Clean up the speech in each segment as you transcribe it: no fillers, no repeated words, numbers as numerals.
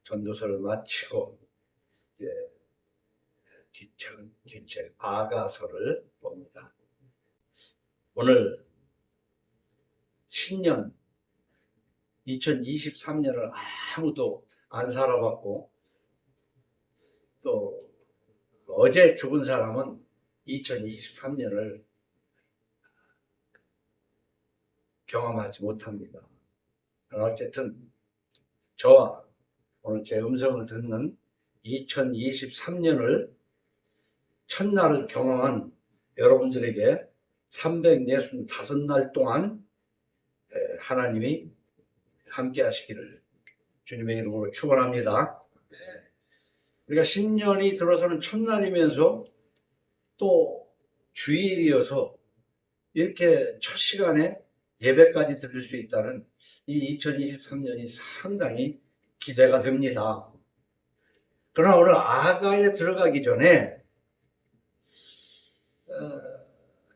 전도서를 마치고 이제 뒷책 아가서를 봅니다. 오늘 신년 2023년을 아무도 안 살아봤고, 또 어제 죽은 사람은 2023년을 경험하지 못합니다. 어쨌든 저와 오늘 제 음성을 듣는 2023년을 첫날을 경험한 여러분들에게 365날 동안 하나님이 함께 하시기를 주님의 이름으로 축원합니다. 우리가 신년이 들어서는 첫날이면서 또 주일이어서 이렇게 첫 시간에 예배까지 드릴 수 있다는 이 2023년이 상당히 기대가 됩니다. 그러나 오늘 아가에 들어가기 전에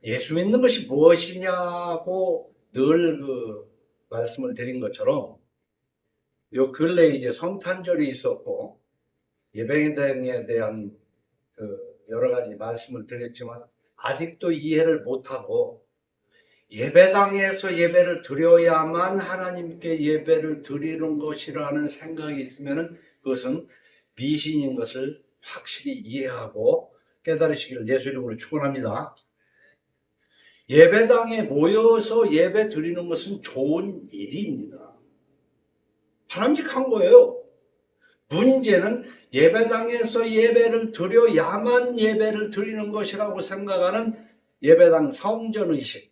예수 믿는 것이 무엇이냐고 늘 말씀을 드린 것처럼 요 근래에 이제 성탄절이 있었고 예배당에 대한 여러 가지 말씀을 드렸지만 아직도 이해를 못하고 예배당에서 예배를 드려야만 하나님께 예배를 드리는 것이라는 생각이 있으면 그것은 미신인 것을 확실히 이해하고 깨달으시기를 예수 이름으로 축원합니다. 예배당에 모여서 예배 드리는 것은 좋은 일입니다. 바람직한 거예요. 문제는 예배당에서 예배를 드려야만 예배를 드리는 것이라고 생각하는 예배당 성전의식.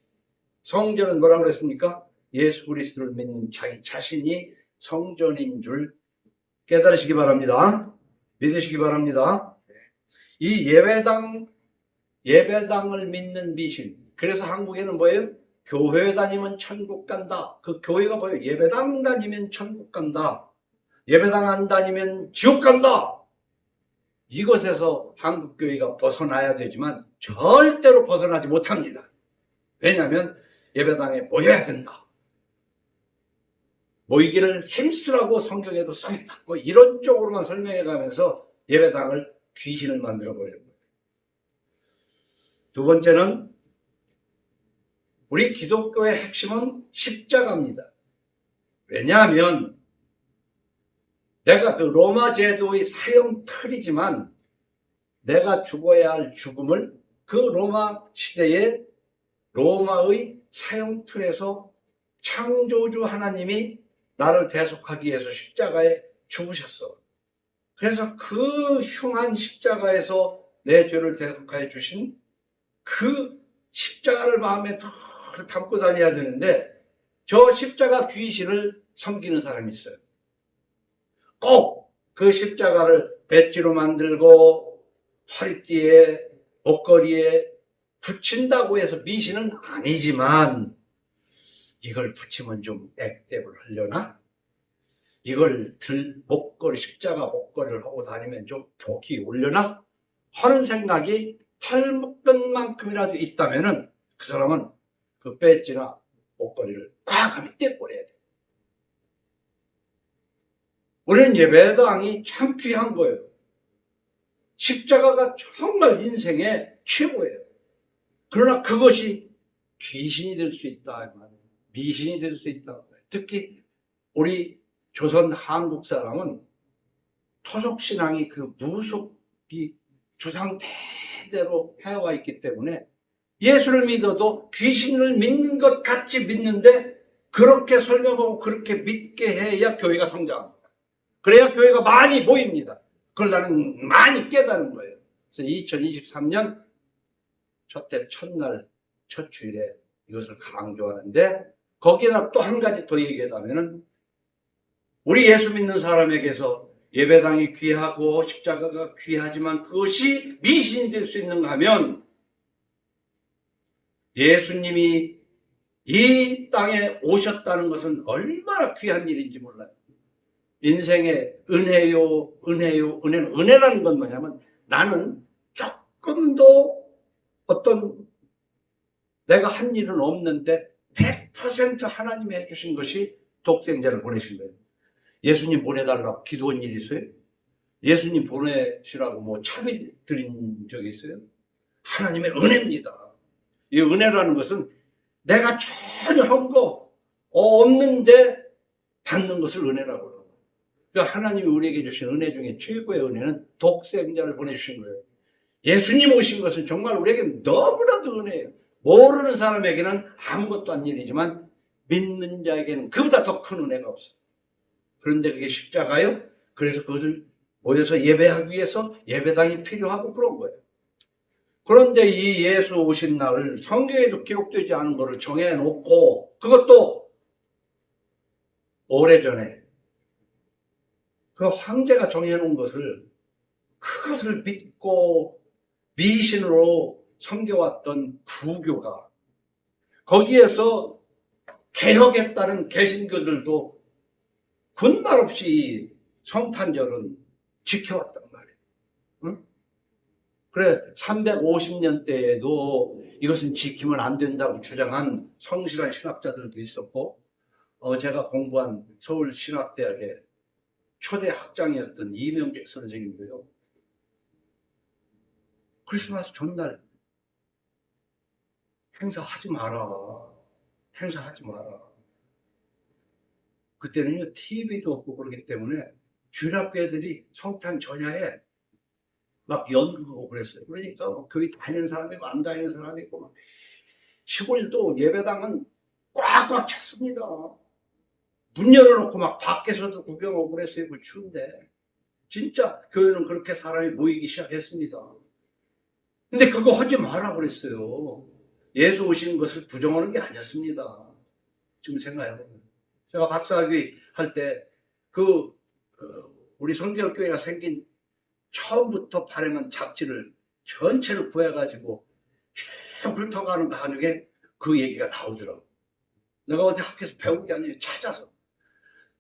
성전은 뭐라고 그랬습니까? 예수 그리스도를 믿는 자기 자신이 성전인 줄 깨달으시기 바랍니다. 믿으시기 바랍니다. 이 예배당을 믿는 미신. 그래서 한국에는 뭐예요? 교회 다니면 천국 간다. 그 교회가 뭐예요? 예배당 다니면 천국 간다. 예배당 안 다니면 지옥 간다. 이것에서 한국교회가 벗어나야 되지만 절대로 벗어나지 못합니다. 왜냐하면 예배당에 모여야 된다. 모이기를 힘쓰라고 성경에도 써있다. 뭐 이런 쪽으로만 설명해 가면서 예배당을 귀신을 만들어 버리는 거예요. 두 번째는 우리 기독교의 핵심은 십자가입니다. 왜냐하면 내가 그 로마 제도의 사형 틀이지만 내가 죽어야 할 죽음을 그 로마 시대의 로마의 사형 틀에서 창조주 하나님이 나를 대속하기 위해서 십자가에 죽으셨어. 그래서 그 흉한 십자가에서 내 죄를 대속하여 주신 그 십자가를 마음에 더 담고 다녀야 되는데 저 십자가 귀신을 섬기는 사람이 있어요. 꼭 그 십자가를 배지로 만들고 허리띠에 목걸이에 붙인다고 해서 미신은 아니지만 이걸 붙이면 좀 액땜을 하려나? 이걸 십자가 목걸이를 하고 다니면 좀 복이 오려나? 하는 생각이 털먹은 만큼이라도 있다면은 그 사람은 그 배지나 목걸이를 과감히 떼버려야 돼. 우리는 예배당이 참 귀한 거예요. 십자가가 정말 인생의 최고예요. 그러나 그것이 귀신이 될 수 있다. 미신이 될 수 있다. 특히 우리 조선 한국 사람은 토속신앙이 그 무속이 조상 대대로 해와 있기 때문에 예수를 믿어도 귀신을 믿는 것 같이 믿는데 그렇게 설명하고 그렇게 믿게 해야 교회가 성장합니다. 그래야 교회가 많이 모입니다. 그걸 나는 많이 깨달은 거예요. 그래서 2023년 첫날 첫 주일에 이것을 강조하는데 거기에다 또 한 가지 더 얘기하자면은 우리 예수 믿는 사람에게서 예배당이 귀하고 십자가가 귀하지만 그것이 미신이 될 수 있는가 하면 예수님이 이 땅에 오셨다는 것은 얼마나 귀한 일인지 몰라요. 인생의 은혜요. 은혜라는 건 뭐냐면 나는 조금도 어떤 내가 한 일은 없는데 100% 하나님이 해주신 것이 독생자를 보내신 거예요. 예수님 보내달라고 기도한 일 있어요? 예수님 보내시라고 뭐 차비 드린 적이 있어요? 하나님의 은혜입니다. 이 은혜라는 것은 내가 전혀 한 거 없는데 받는 것을 은혜라고 그래요. 그러니까 하나님이 우리에게 주신 은혜 중에 최고의 은혜는 독생자를 보내주신 거예요. 예수님 오신 것은 정말 우리에게 너무나도 은혜예요. 모르는 사람에게는 아무것도 아닌 일이지만 믿는 자에게는 그보다 더 큰 은혜가 없어요. 그런데 그게 십자가요. 그래서 그것을 모여서 예배하기 위해서 예배당이 필요하고 그런 거예요. 그런데 이 예수 오신 날을 성경에도 기록되지 않은 것을 정해놓고 그것도 오래전에 그 황제가 정해놓은 것을 그것을 믿고 미신으로 섬겨왔던 부교가 거기에서 개혁에 따른 개신교들도 군말 없이 성탄절은 지켜왔단 말이에요. 응? 그래 350년대에도 이것은 지키면 안 된다고 주장한 성실한 신학자들도 있었고 제가 공부한 서울신학대학의 초대 학장이었던 이명직 선생님도요. 크리스마스 전날 행사하지 마라. 행사하지 마라. 그때는요 TV도 없고 그러기 때문에 주일학교애들이 성탄 전야에 막 연극하고 그랬어요. 그러니까 교회 다니는 사람이 있고 안 다니는 사람이 있고 막 시골도 예배당은 꽉꽉 찼습니다. 문 열어놓고 막 밖에서도 구경하고 그랬어요. 그 추운데 진짜 교회는 그렇게 사람이 모이기 시작했습니다. 근데 그거 하지 마라 그랬어요. 예수 오신 것을 부정하는 게 아니었습니다. 지금 생각해보면 제가 박사학위 할 때 우리 성결교회가 생긴 처음부터 발행한 잡지를 전체를 구해가지고 쭉 훑어가는 거 하는 그 얘기가 나오더라고. 내가 어디 학교에서 배운 게 아니에요. 찾아서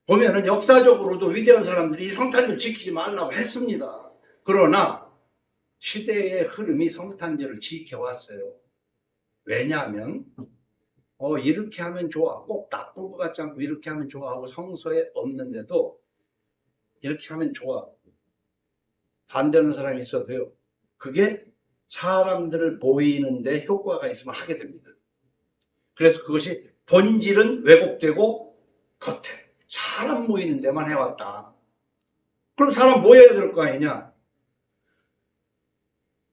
보면은 역사적으로도 위대한 사람들이 성탄절 지키지 말라고 했습니다. 그러나 시대의 흐름이 성탄절을 지켜왔어요. 왜냐하면 이렇게 하면 좋아. 꼭 나쁜 것 같지 않고 이렇게 하면 좋아하고 성서에 없는데도 이렇게 하면 좋아. 반대하는 사람이 있어도요. 그게 사람들을 모이는데 효과가 있으면 하게 됩니다. 그래서 그것이 본질은 왜곡되고 겉에 사람 모이는 데만 해왔다. 그럼 사람 모여야 될 거 아니냐?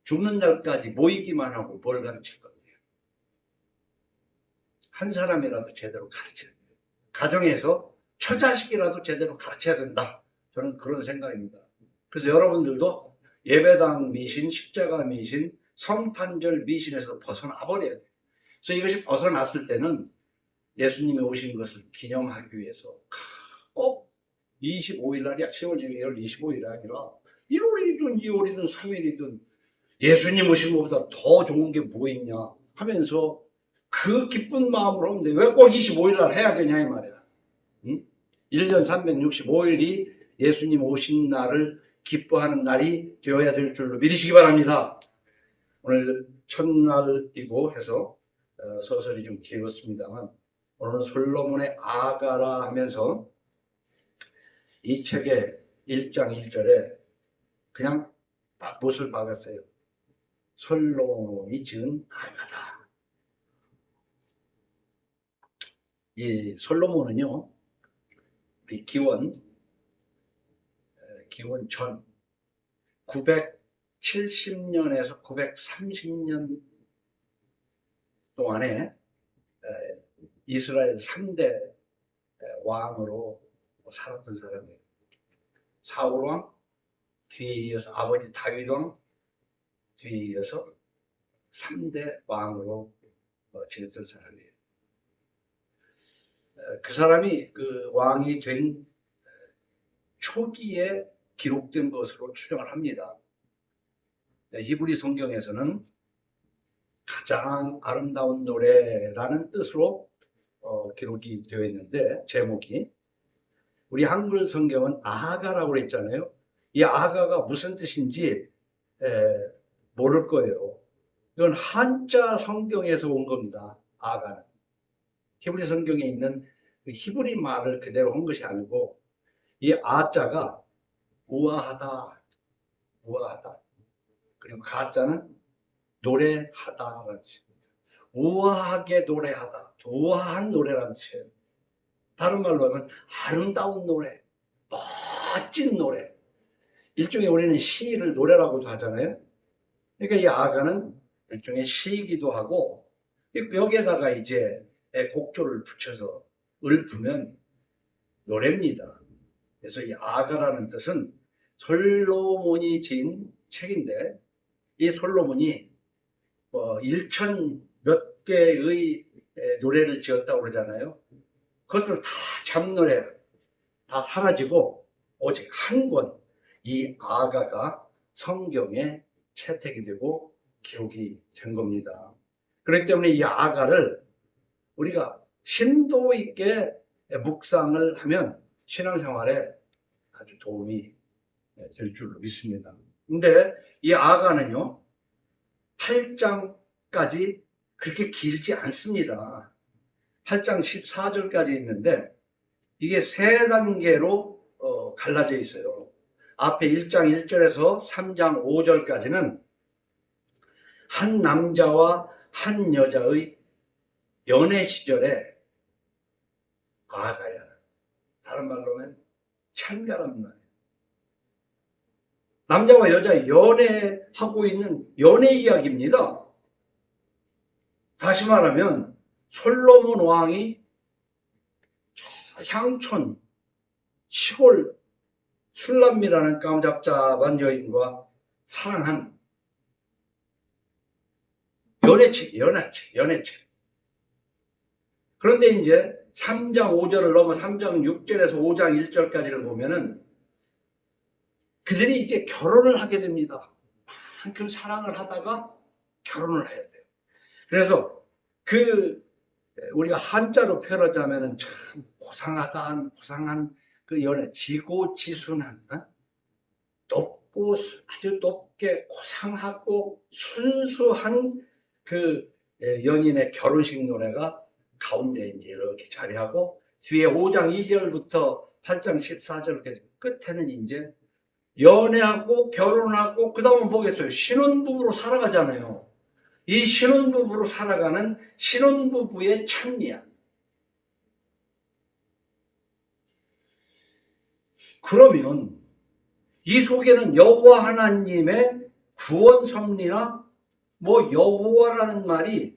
죽는 날까지 모이기만 하고 뭘 가르칠 건데요? 한 사람이라도 제대로 가르쳐야 돼요. 가정에서 처자식이라도 제대로 가르쳐야 된다. 저는 그런 생각입니다. 그래서 여러분들도 예배당 미신, 십자가 미신, 성탄절 미신에서 벗어나 버려야 돼요. 그래서 이것이 벗어났을 때는 예수님이 오신 것을 기념하기 위해서 꼭 25일 날이야. 10월 25일이 아니라 1월이든 2월이든 3일이든 예수님 오신 것보다 더 좋은 게 뭐 있냐 하면서 그 기쁜 마음으로 하는데 왜 꼭 25일 날 해야 되냐 이 말이야. 응? 1년 365일이 예수님 오신 날을 기뻐하는 날이 되어야 될 줄로 믿으시기 바랍니다. 오늘 첫날이고 해서 서설이 좀 길었습니다만 오늘은 솔로몬의 아가라 하면서 이 책의 1장 1절에 그냥 딱 못을 박았어요. 솔로몬이 지은 아가다. 이 솔로몬은요, 우리 기원 전 970년에서 930년 동안에 이스라엘 3대 왕으로 살았던 사람이에요. 사울왕, 뒤에 이어서 아버지 다윗왕, 뒤에 이어서 3대 왕으로 지냈던 사람이에요. 그 사람이 그 왕이 된 초기에 기록된 것으로 추정을 합니다. 히브리 성경에서는 가장 아름다운 노래라는 뜻으로 기록이 되어 있는데 제목이 우리 한글 성경은 아가라고 그랬잖아요. 이 아가가 무슨 뜻인지 모를 거예요. 이건 한자 성경에서 온 겁니다. 아가는 히브리 성경에 있는 그 히브리 말을 그대로 한 것이 아니고 이 아자가 우아하다, 우아하다. 그리고 가자는 노래하다. 우아하게 노래하다. 우아한 노래라는 뜻이에요. 다른 말로 하면 아름다운 노래, 멋진 노래. 일종의 우리는 시를 노래라고도 하잖아요. 그러니까 이 아가는 일종의 시이기도 하고, 여기에다가 이제 곡조를 붙여서 읊으면 노래입니다. 그래서 이 아가라는 뜻은 솔로몬이 지은 책인데, 이 솔로몬이 1천 몇 개의 노래를 지었다고 그러잖아요. 그것을 다 잡노래 다 사라지고 오직 한 권, 이 아가가 성경에 채택이 되고 기록이 된 겁니다. 그렇기 때문에 이 아가를 우리가 심도 있게 묵상을 하면 신앙생활에 아주 도움이 될 줄로 믿습니다. 근데 이 아가는요, 8장까지 그렇게 길지 않습니다. 8장 14절까지 있는데 이게 세 단계로 갈라져 있어요. 앞에 1장 1절에서 3장 5절까지는 한 남자와 한 여자의 연애 시절에 아가야. 다른 말로 하면 참가란 말이에요. 남자와 여자 연애하고 있는 연애 이야기입니다. 다시 말하면 솔로몬 왕이 향촌 시골 술람미라는 깜잡잡한 여인과 사랑한 연애책. 그런데 이제 3장 5절을 넘어 3장 6절에서 5장 1절까지를 보면은 그들이 이제 결혼을 하게 됩니다. 한큼 사랑을 하다가 결혼을 해야 돼요. 그래서 우리가 한자로 표현하자면은 참 고상한 그 연애, 지고지순한, 높고 아주 높게 고상하고 순수한 그 연인의 결혼식 노래가 가운데 이제 이렇게 자리하고 뒤에 5장 2절부터 8장 14절까지 끝에는 이제 연애하고 결혼하고 그 다음은 뭐겠어요? 신혼부부로 살아가잖아요. 이 신혼부부로 살아가는 신혼부부의 찬미야. 그러면 이 속에는 여호와 하나님의 구원 섭리나 여호와라는 말이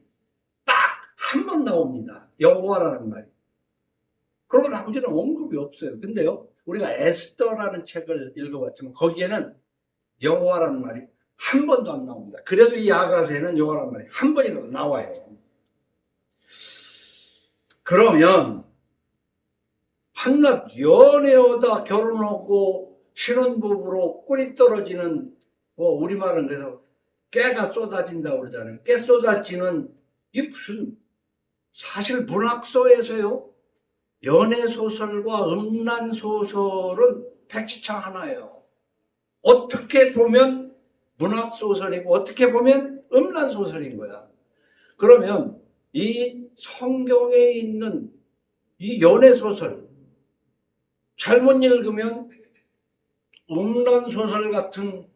딱 한 번 나옵니다. 여호와라는 말이. 그러고 나머지는 언급이 없어요. 근데요, 우리가 에스더라는 책을 읽어봤지만 거기에는 여호와라는 말이 한 번도 안 나옵니다. 그래도 이 아가서에는 여호와라는 말이 한 번이라도 나와요. 그러면 한낱 연애하다 결혼하고 신혼부부로 꿀이 떨어지는, 우리말은 그래서 깨가 쏟아진다고 그러잖아요. 깨 쏟아지는 이 무슨, 사실 문학서에서요, 연애소설과 음란소설은 백지창 하나예요. 어떻게 보면 문학소설이고 어떻게 보면 음란소설인 거야. 그러면 이 성경에 있는 이 연애소설 잘못 읽으면 음란소설 같은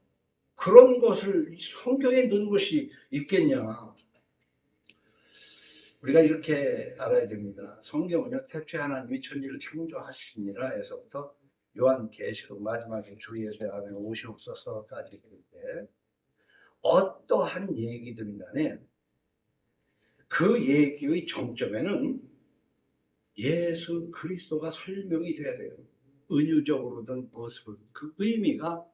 그런 것을 성경에 넣은 것이 있겠냐. 우리가 이렇게 알아야 됩니다. 성경은요, 태초에 하나님이 천지를 창조하시니라 에서부터 요한계시록 마지막에 주 예수 안에 오시옵소서까지 있는데 어떠한 얘기든 간에 그 얘기의 정점에는 예수 그리스도가 설명이 돼야 돼요. 은유적으로든 무엇으로든 그 의미가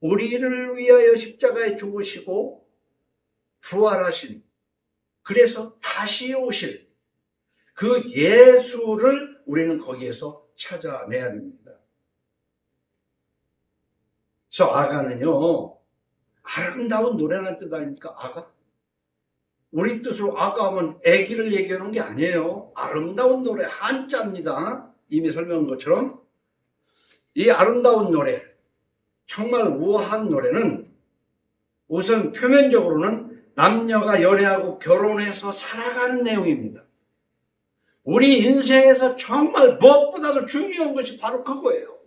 우리를 위하여 십자가에 죽으시고 부활하신, 그래서 다시 오실 그 예수를 우리는 거기에서 찾아내야 됩니다. 그래서 아가는요, 아름다운 노래라는 뜻 아닙니까? 아가? 우리 뜻으로 아가 하면 애기를 얘기하는 게 아니에요. 아름다운 노래, 한자입니다. 이미 설명한 것처럼 이 아름다운 노래, 정말 우아한 노래는 우선 표면적으로는 남녀가 연애하고 결혼해서 살아가는 내용입니다. 우리 인생에서 정말 무엇보다도 중요한 것이 바로 그거예요.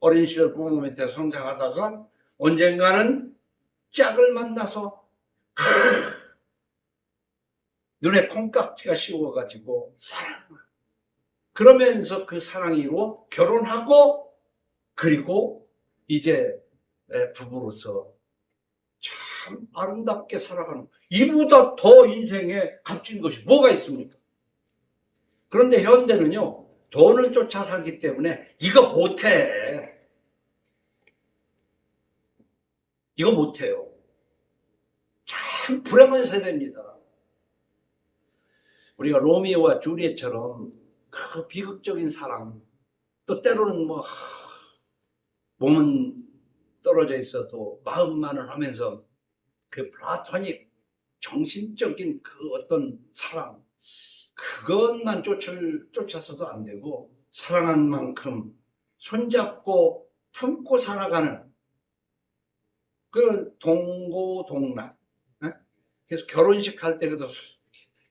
어린 시절 부모 밑에 성장하다가 언젠가는 짝을 만나서 눈에 콩깍지가 씌워가지고 사랑. 그러면서 그 사랑이로 결혼하고 그리고 이제 부부로서 참 아름답게 살아가는, 이보다 더 인생에 값진 것이 뭐가 있습니까? 그런데 현대는요, 돈을 쫓아 살기 때문에 이거 못해. 이거 못해요. 참 불행한 세대입니다. 우리가 로미오와 주리엣처럼 그 비극적인 사랑, 또 때로는 뭐 몸은 떨어져 있어도 마음만은 하면서 그 플라토닉 정신적인 그 어떤 사랑, 그것만 쫓아서도 안 되고 사랑한 만큼 손잡고 품고 살아가는 그 동고동락. 그래서 결혼식 할 때 그래도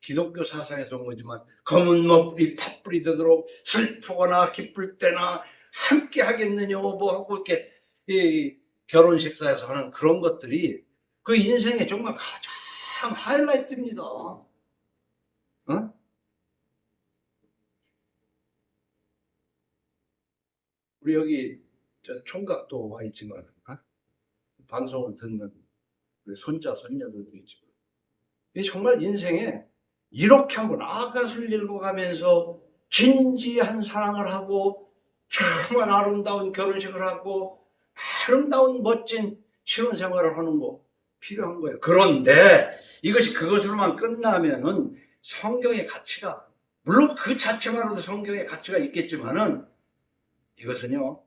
기독교 사상에서 온 거지만 검은 머리 팥불이 되도록 슬프거나 기쁠 때나 함께 하겠느냐 뭐 하고 이렇게 이 결혼식사에서 하는 그런 것들이 그 인생의 정말 가장 하이라이트입니다. 어? 우리 여기 저 총각도 와 있지만 방송을 듣는 우리 손자 손녀들도 있지만 이 정말 인생에 이렇게 한번 아가를 읽어가면서 진지한 사랑을 하고 정말 아름다운 결혼식을 하고 아름다운 멋진 신혼생활을 하는 거 필요한 거예요. 그런데 이것이 그것으로만 끝나면은 성경의 가치가, 물론 그 자체만으로도 성경의 가치가 있겠지만은 이것은요,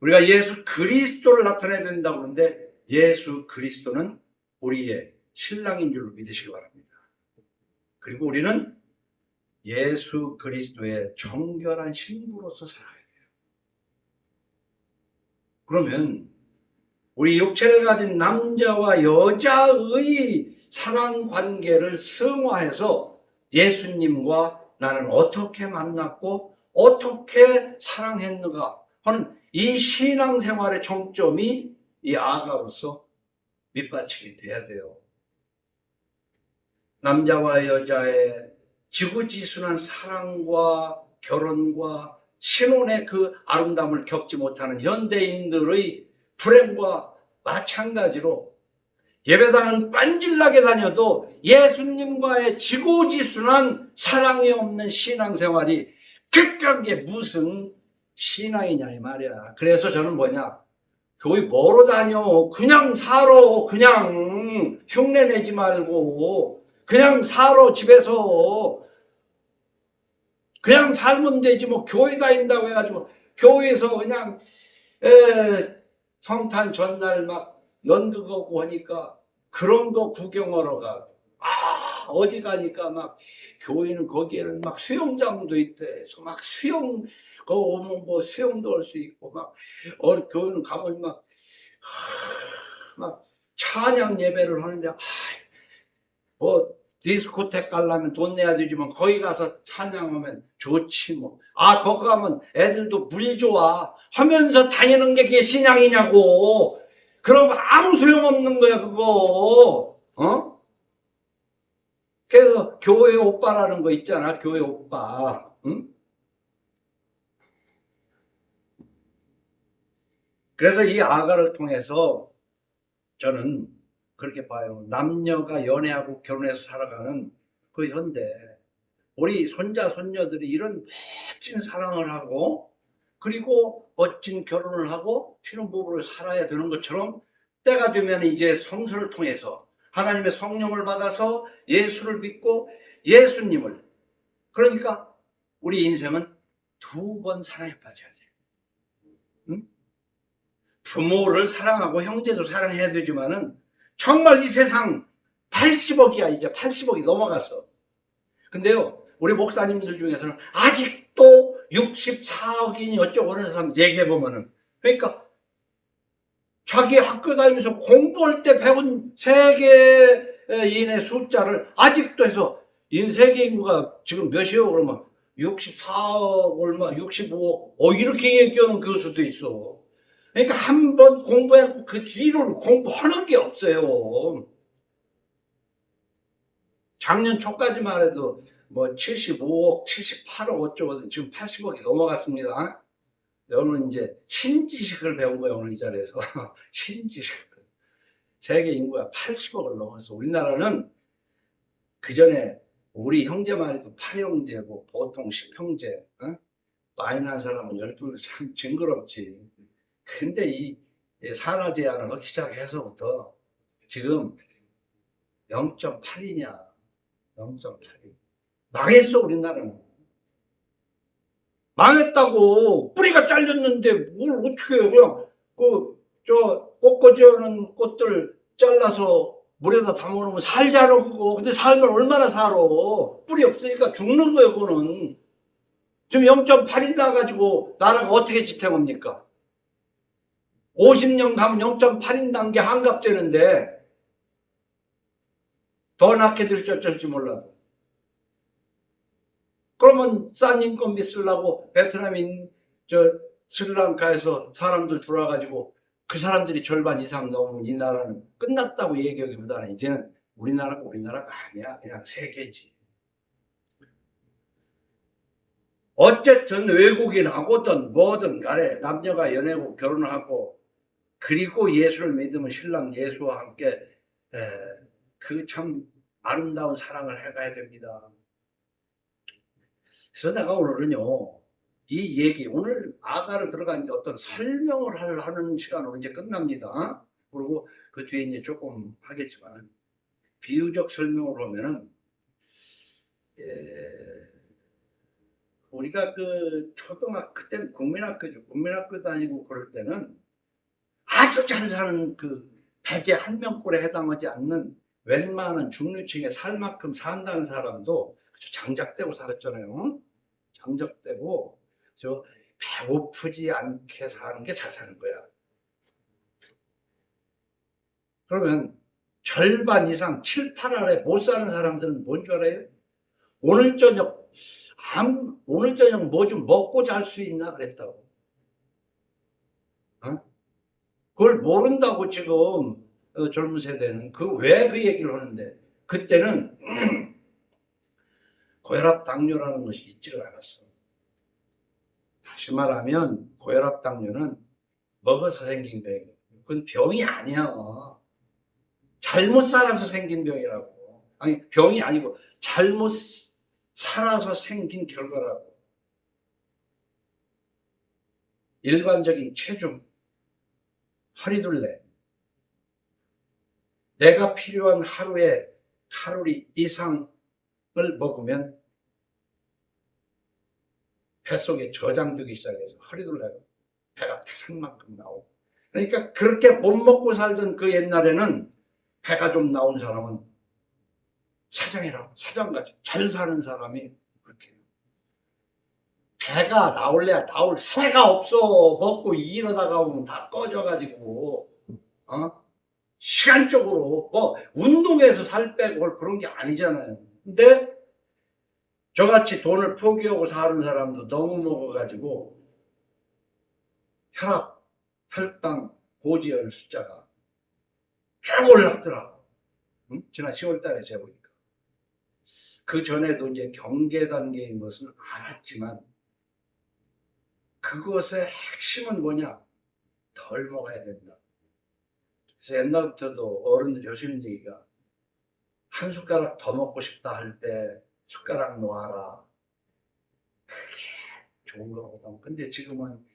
우리가 예수 그리스도를 나타내야 된다고 하는데 예수 그리스도는 우리의 신랑인 줄로 믿으시기 바랍니다. 그리고 우리는 예수 그리스도의 정결한 신부로서 살아야 돼요. 그러면 우리 육체를 가진 남자와 여자의 사랑 관계를 승화해서 예수님과 나는 어떻게 만났고 어떻게 사랑했는가 하는 이 신앙생활의 정점이 이 아가로서 밑받침이 돼야 돼요. 남자와 여자의 지구지순한 사랑과 결혼과 신혼의 그 아름다움을 겪지 못하는 현대인들의 불행과 마찬가지로 예배당은 빤질나게 다녀도 예수님과의 지고지순한 사랑이 없는 신앙생활이 그게 무슨 신앙이냐 이 말이야. 그래서 저는 뭐냐, 교회 뭐로 다녀? 그냥 살아. 그냥 흉내 내지 말고 그냥 살아. 집에서 그냥 살면 되지 뭐 교회 다닌다고 해가지고 교회에서 그냥 성탄 전날 막 연극하고 하니까 그런 거 구경하러 가. 어디 가니까 막 교회는 거기에는 막 수영장도 있대. 그래서 막 수영 거 오면 뭐 수영도 할 수 있고 막 교회는 가면 막 찬양 예배를 하는데 뭐 디스코텍 가려면 돈 내야 되지만 거기 가서 찬양하면 좋지 뭐. 거기 가면 애들도 물 좋아 하면서 다니는 게 그게 신앙이냐고. 그럼 아무 소용없는 거야 그거. 그래서 교회 오빠라는 거 있잖아. 교회 오빠. 응? 그래서 이 아가를 통해서 저는 그렇게 봐요. 남녀가 연애하고 결혼해서 살아가는 그 현대, 우리 손자 손녀들이 이런 멋진 사랑을 하고 그리고 멋진 결혼을 하고 신혼부부로 살아야 되는 것처럼 때가 되면 이제 성서를 통해서 하나님의 성령을 받아서 예수를 믿고 예수님을, 그러니까 우리 인생은 두 번 사랑에 빠져야 돼요. 응? 부모를 사랑하고 형제도 사랑해야 되지만은 정말 이 세상 80억이야. 이제 80억이 넘어갔어. 근데요, 우리 목사님들 중에서는 아직도 64억이니 어쩌고 하는 사람 얘기해보면은, 그러니까 자기 학교 다니면서 공부할 때 배운 세계인의 숫자를 아직도 해서 세계 인구가 지금 몇이요? 그러면 64억 얼마, 65억, 이렇게 얘기하는 교수도 있어. 그러니까 한 번 공부해놓고 그 뒤로는 공부하는 게 없어요. 작년 초까지만 해도 뭐 75억, 78억 어쩌고 지금 80억이 넘어갔습니다. 오늘 이제 신지식을 배운 거예요, 오늘 이 자리에서. 신지식을. 세계 인구가 80억을 넘어서 우리나라는 그 전에 우리 형제만 해도 8형제고 보통 10형제, 많이 난 사람은 12명 참 징그럽지. 근데 이 산하 제한을 하기 시작해서부터 지금 0.8이냐, 0.8이. 망했어, 우리나라는. 망했다고. 뿌리가 잘렸는데 뭘 어떻게 해요. 그냥 꽃꽂이하는 꽃들 잘라서 물에다 담아놓으면 살잖아, 그거. 근데 살면 얼마나 살아. 뿌리 없으니까 죽는 거예요, 그거는. 지금 0.8이 나가지고 나라가 어떻게 지탱합니까? 50년 가면 0.8인 단계 한갑되는데 더 낳게 될지 어쩔지 몰라도. 그러면 싼 인건비 쓰려고 베트남인 스리랑카에서 사람들 들어와가지고 그 사람들이 절반 이상 넘으면 이 나라는 끝났다고 얘기하기보다는 이제는 우리나라가 아니야. 그냥 세계지. 어쨌든 외국인하고든 뭐든 간에 남녀가 연애고 결혼하고 그리고 예수를 믿으면 신랑 예수와 함께 그 참 아름다운 사랑을 해가야 됩니다. 그래서 내가 오늘은요, 이 얘기, 오늘 아가를 들어간 어떤 설명을 하는 시간으로 이제 끝납니다. 그리고 그 뒤에 이제 조금 하겠지만, 비유적 설명을 하면은, 우리가 그 그때는 국민학교 다니고 그럴 때는 아주 잘 사는 그 100에 한 명꼴에 해당하지 않는 웬만한 중류층에 살 만큼 산다는 사람도 장작대고 살았잖아요. 장작대고 배고프지 않게 사는 게 잘 사는 거야. 그러면 절반 이상 7, 8 아래 못 사는 사람들은 뭔 줄 알아요? 오늘 저녁 뭐 좀 먹고 잘 수 있나 그랬다고. 그걸 모른다고 지금 젊은 세대는. 왜 그 얘기를 하는데, 그때는 고혈압 당뇨라는 것이 있지를 않았어. 다시 말하면 고혈압 당뇨는 먹어서 생긴 병이에요. 그건 병이 아니야. 잘못 살아서 생긴 병이라고. 아니, 병이 아니고 잘못 살아서 생긴 결과라고. 일반적인 체중, 허리둘레, 내가 필요한 하루에 칼로리 이상을 먹으면 뱃속에 저장되기 시작해서 허리둘레가 배가 태산만큼 나오고. 그러니까 그렇게 못 먹고 살던 그 옛날에는 배가 좀 나온 사람은 사장같이 잘 사는 사람이 그렇게. 배가 나올래야 나올 새가 없어. 먹고 이러다가 오면 다 꺼져가지고, 시간적으로, 운동해서 살 빼고 그런 게 아니잖아요. 근데 저같이 돈을 포기하고 사는 사람도 너무 먹어가지고, 혈당, 고지혈 숫자가 쭉 올랐더라고. 지난 10월 달에 재보니까. 그 전에도 이제 경계 단계인 것은 알았지만, 그것의 핵심은 뭐냐? 덜 먹어야 된다. 그래서 옛날부터도 어른들이 하시는 얘기가, 한 숟가락 더 먹고 싶다 할 때 숟가락 놓아라. 그게 좋은 거거든. 근데 지금은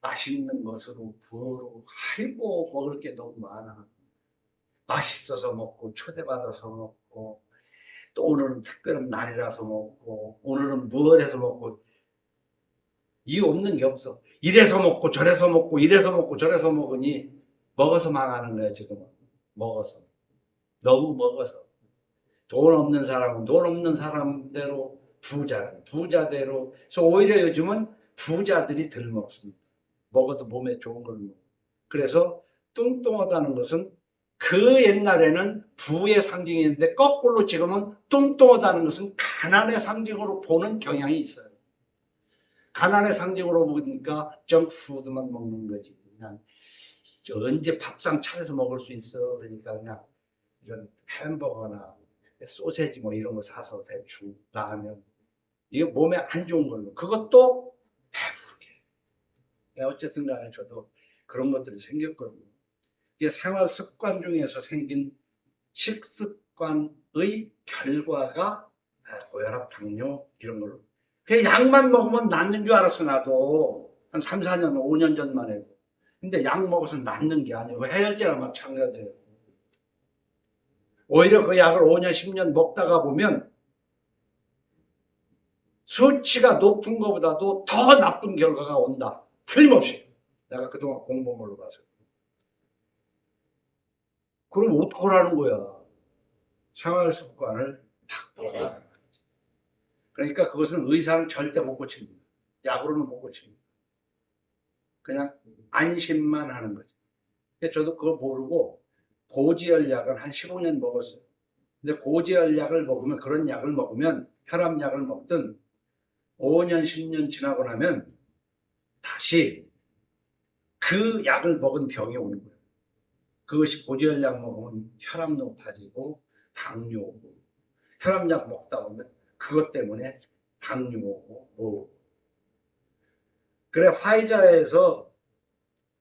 맛있는 것으로 부어로 아이고 먹을 게 너무 많아. 맛있어서 먹고 초대받아서 먹고 또 오늘은 특별한 날이라서 먹고 오늘은 무얼해서 먹고, 이유 없는 게 없어. 이래서 먹고 저래서 먹고 이래서 먹고 저래서 먹으니 먹어서 망하는 거야. 지금은 먹어서 너무 먹어서. 돈 없는 사람은 돈 없는 사람대로 부자대로. 그래서 오히려 요즘은 부자들이 덜 먹습니다. 먹어도 몸에 좋은 걸 먹고. 그래서 뚱뚱하다는 것은 그 옛날에는 부의 상징이었는데 거꾸로 지금은 뚱뚱하다는 것은 가난의 상징으로 보는 경향이 있어요. 가난의 상징으로 보니까 정크푸드만 먹는 거지. 그냥 언제 밥상 차려서 먹을 수 있어. 그러니까 그냥 이런 햄버거나 소세지 뭐 이런 거 사서 대충 나하면 이게 몸에 안 좋은 걸로. 그것도 배부르게. 어쨌든 간에 저도 그런 것들이 생겼거든요. 이게 생활 습관 중에서 생긴 식습관의 결과가 고혈압, 당뇨 이런 걸로. 그 약만 먹으면 낫는 줄 알았어 나도. 한 3, 4년, 5년 전만 해도. 근데 약 먹어서 낫는 게 아니고 해열제랑 마찬가지예요. 오히려 그 약을 5년, 10년 먹다가 보면 수치가 높은 것보다도 더 나쁜 결과가 온다. 틀림없이. 내가 그동안 공부한 걸로 봐서. 그럼 어떡하라는 거야? 생활 습관을 바꿔라. 그러니까 그것은 의사는 절대 못 고칩니다. 약으로는 못 고칩니다. 그냥 안심만 하는 거죠. 저도 그거 모르고 고지혈약을 한 15년 먹었어요. 근데 고지혈약을 먹으면, 그런 약을 먹으면, 혈압약을 먹든 5년, 10년 지나고 나면 다시 그 약을 먹은 병이 오는 거예요. 그것이 고지혈약 먹으면 혈압 높아지고 당뇨 오고, 혈압약 먹다 보면 그것 때문에 당뇨 오고 뭐. 그래 화이자에서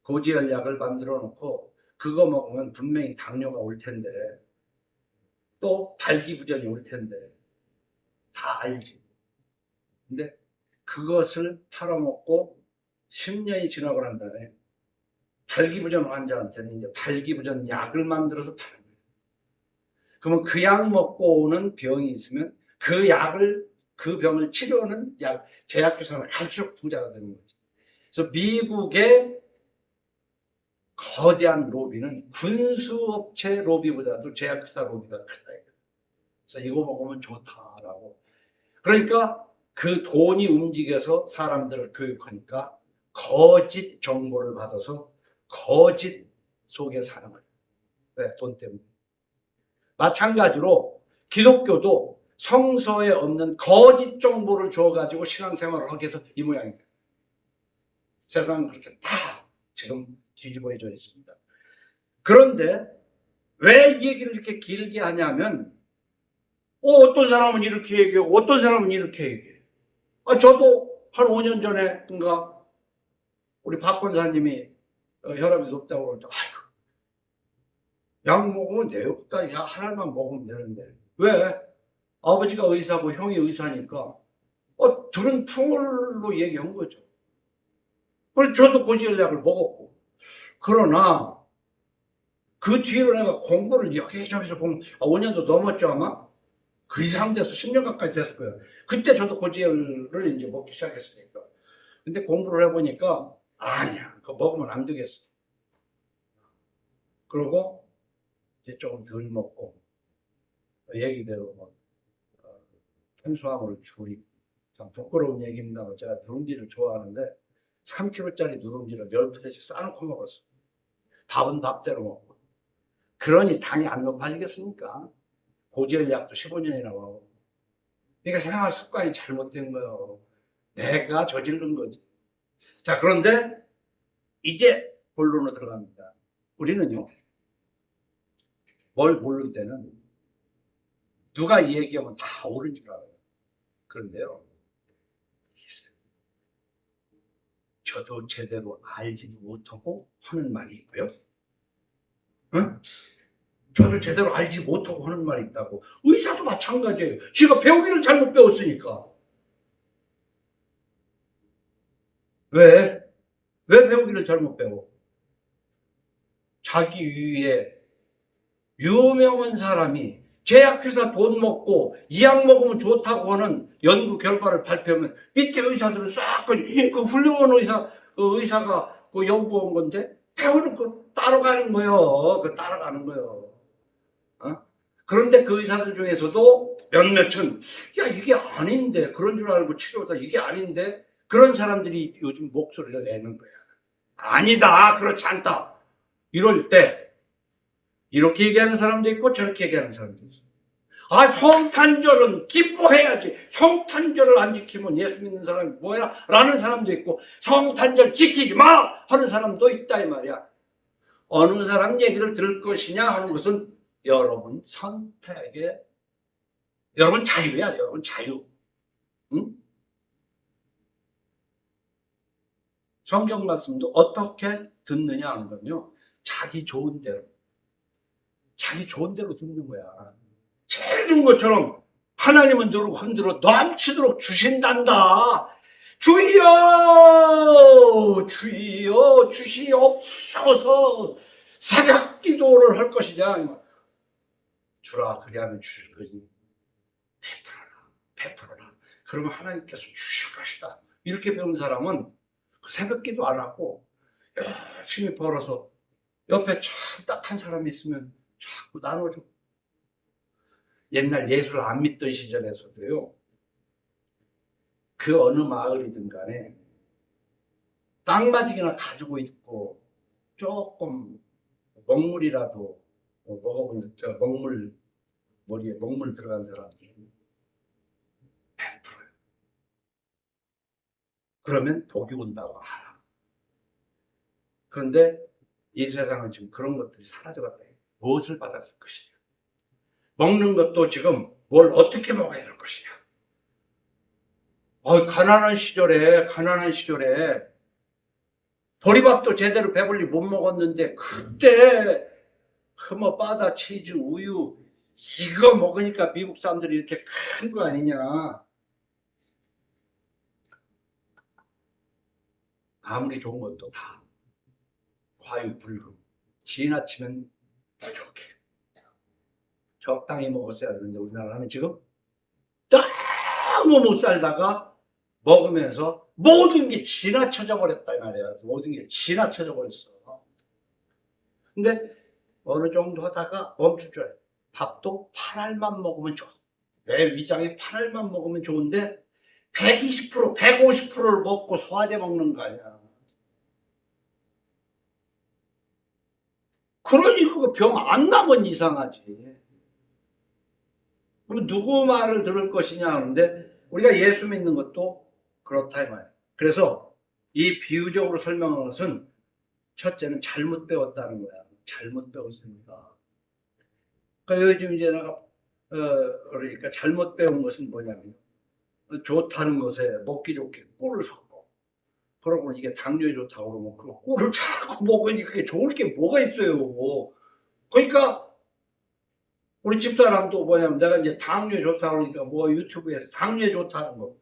고지혈약을 만들어 놓고 그거 먹으면 분명히 당뇨가 올 텐데 또 발기부전이 올 텐데 다 알지. 근데 그것을 팔아먹고 10년이 지나고 난 다음에 발기부전 환자한테는 이제 발기부전 약을 만들어서 파는 거예요. 그러면 그 약 먹고 오는 병이 있으면 그 약을, 그 병을 치료하는 약, 제약회사는 갈수록 부자가 되는 거죠. 그래서 미국의 거대한 로비는 군수업체 로비보다도 제약회사 로비가 크다. 그래서 이거 먹으면 좋다라고. 그러니까 그 돈이 움직여서 사람들을 교육하니까 거짓 정보를 받아서 거짓 속에 사는 거예요. 왜? 돈 때문에. 마찬가지로 기독교도 성서에 없는 거짓 정보를 주어가지고 신앙생활을 하게 해서 이 모양입니다. 세상은 그렇게 다 지금 뒤집어져 있습니다. 그런데 왜 이 얘기를 이렇게 길게 하냐면 어떤 사람은 이렇게 얘기하고 어떤 사람은 이렇게 얘기해요. 저도 한 5년 전에 우리 박 권사님이 혈압이 높다고 그럴 때 아이고 약 먹으면 돼요. 그러니까 약 하나만 먹으면 되는데 왜? 아버지가 의사고 형이 의사니까 들은 풍을로 얘기한 거죠. 그래서 저도 고지혈약을 먹었고, 그러나 그 뒤로 내가 공부를 여기저기서 5년도 넘었죠 아마. 그 이상 돼서 10년 가까이 됐을 거예요. 그때 저도 고지혈을 이제 먹기 시작했으니까. 근데 공부를 해보니까 아니야, 그거 먹으면 안 되겠어. 그러고 이제 조금 덜 먹고 얘기대로 뭐 탄수화물을 줄이고. 참 부끄러운 얘기입니다. 제가 누룽지를 좋아하는데 3kg짜리 누룽지를 10푸대씩 싸놓고 먹었어. 밥은 밥대로 먹고. 그러니 당이 안 높아지겠습니까? 고지혈약도 15년이나 먹고. 그러니까 생활 습관이 잘못된 거예요. 내가 저지른 거지. 자, 그런데 이제 본론으로 들어갑니다. 우리는요, 뭘 모를 때는 누가 이 얘기하면 다 옳은 줄 알아요. 그런데요, 저도 제대로 알지도 못하고 하는 말이 있고요. 응? 저도 제대로 알지 못하고 하는 말이 있다고. 의사도 마찬가지예요. 지가 배우기를 잘못 배웠으니까. 왜? 왜 배우기를 잘못 배워? 자기 위에 유명한 사람이 제약회사 돈 먹고 이 약 먹으면 좋다고 하는 연구 결과를 발표하면 밑에 의사들은 싹 그 훌륭한 의사가 그 연구한 건데 배우는 거 따라가는 거예요. 그 따라가는 거예요. 그런데 그 의사들 중에서도 몇몇은 야 이게 아닌데 그런 줄 알고 치료하다 이게 아닌데 그런 사람들이 요즘 목소리를 내는 거야. 아니다, 그렇지 않다. 이럴 때 이렇게 얘기하는 사람도 있고 저렇게 얘기하는 사람도 있어요. 아, 성탄절은 기뻐해야지. 성탄절을 안 지키면 예수 믿는 사람이 뭐야? 라는 사람도 있고, 성탄절 지키지 마! 하는 사람도 있다 이 말이야. 어느 사람 얘기를 들을 것이냐 하는 것은 여러분 선택의, 여러분 자유야. 여러분 자유. 응? 성경 말씀도 어떻게 듣느냐 하는 건요, 자기 좋은 대로 듣는 거야. 제일 좋은 것처럼 하나님은 늘 흔들어 넘치도록 주신단다. 주여 주여 주시옵소서. 새벽 기도를 할 것이냐. 주라 그리하면 주실 거지. 베풀어라. 그러면 하나님께서 주실 것이다. 이렇게 배운 사람은 새벽 기도 안 하고 열심히 벌어서 옆에 딱한 사람이 있으면 자꾸 나눠줘. 옛날 예수를 안 믿던 시절에서도요, 그 어느 마을이든 간에 땅마직이나 가지고 있고 조금 먹물이라도 먹어본, 머리에 먹물 들어간 사람들은 베풀어요. 그러면 복이 온다고 알아. 그런데 이 세상은 지금 그런 것들이 사라져갔다. 무엇을 받아야 될 것이냐. 먹는 것도 지금 뭘 어떻게 먹어야 될 것이냐. 가난한 시절에 보리밥도 제대로 배불리 못 먹었는데, 그때 바다, 치즈, 우유 이거 먹으니까 미국 사람들이 이렇게 큰 거 아니냐. 아무리 좋은 것도 다 과유불급, 지나치면 부족해. 적당히 먹었어야 되는데 우리나라는 지금 너무 못 살다가 먹으면서 모든 게 지나쳐져 버렸다 이 말이야. 모든 게 지나쳐져 버렸어. 근데 어느 정도 하다가 멈춰줘야 돼. 밥도 8알만 먹으면 좋아. 내 위장에 8알만 먹으면 좋은데 120%, 150%를 먹고 소화제 먹는 거 아니야. 그러니 그거 병 안 나면 이상하지. 그럼 누구 말을 들을 것이냐 하는데, 우리가 예수 믿는 것도 그렇다 이 말이야. 그래서 이 비유적으로 설명한 것은 첫째는 잘못 배웠다는 거야. 잘못 배웠습니다. 그러니까 요즘 이제 그러니까 잘못 배운 것은 뭐냐면, 좋다는 것에 먹기 좋게 꿀을 섞고, 그러고 이게 당뇨에 좋다고 그러면 그 꿀을 자꾸 먹으니 그게 좋을 게 뭐가 있어요. 그러니까 우리 집사람도 뭐냐면, 내가 이제 당뇨에 좋다고 그러니까 유튜브에서 당뇨에 좋다는 거,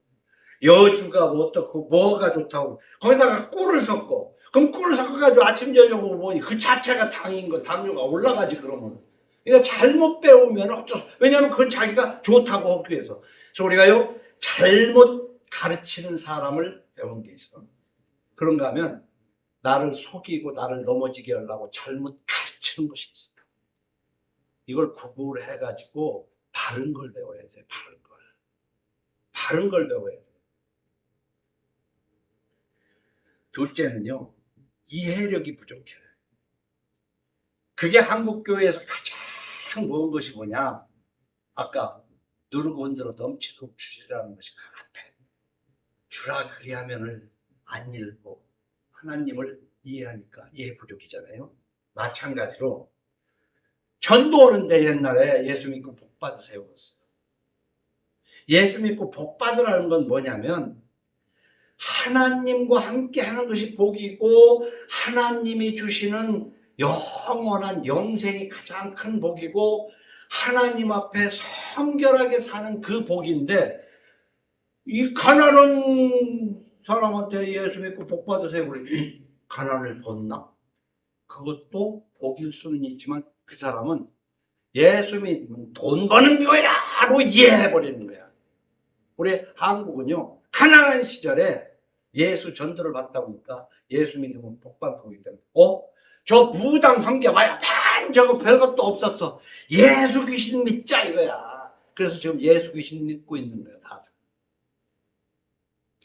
여주가 뭐 어떻고 뭐가 좋다고 거기다가 꿀을 섞어. 그럼 꿀을 섞어가지고 아침 저녁으로 먹으니 그 자체가 당인 거, 당뇨가 올라가지. 그러면 그러니까 잘못 배우면 왜냐하면 그건 자기가 좋다고 하기 위해서. 그래서 우리가요, 잘못 가르치는 사람을 배운 게 있어. 그런가 하면 나를 속이고 나를 넘어지게 하려고 잘못 가르치는 것이 있어. 이걸 구분해가지고 바른 걸 배워야 돼. 바른 걸 배워야 돼. 둘째는요, 이해력이 부족해. 그게 한국교회에서 가장 모은 것이 뭐냐. 아까 누르고 흔들어 넘치도록 주시라는 것이 그 앞에. 주라 그리하면을 안 읽고 하나님을 이해하니까 이해 부족이잖아요. 마찬가지로 전도하는데 옛날에 예수 믿고 복 받으세요 그랬어요. 예수 믿고 복 받으라는 건 뭐냐면, 하나님과 함께 하는 것이 복이고, 하나님이 주시는 영원한 영생이 가장 큰 복이고, 하나님 앞에 성결하게 사는 그 복인데, 이 가난한 사람한테 예수 믿고 복 받으세요 그러니 가난을 벗나? 그것도 복일 수는 있지만 그 사람은 예수 믿으면 돈 버는 거야로 이해해버리는 거야. 우리 한국은요, 가난한 시절에 예수 전도를 받다 보니까 예수 믿으면 복받고 있기 때문에 저 무당 성계 와야 저거 별것도 없었어. 예수 귀신 믿자 이거야. 그래서 지금 예수 귀신 믿고 있는 거야 다들.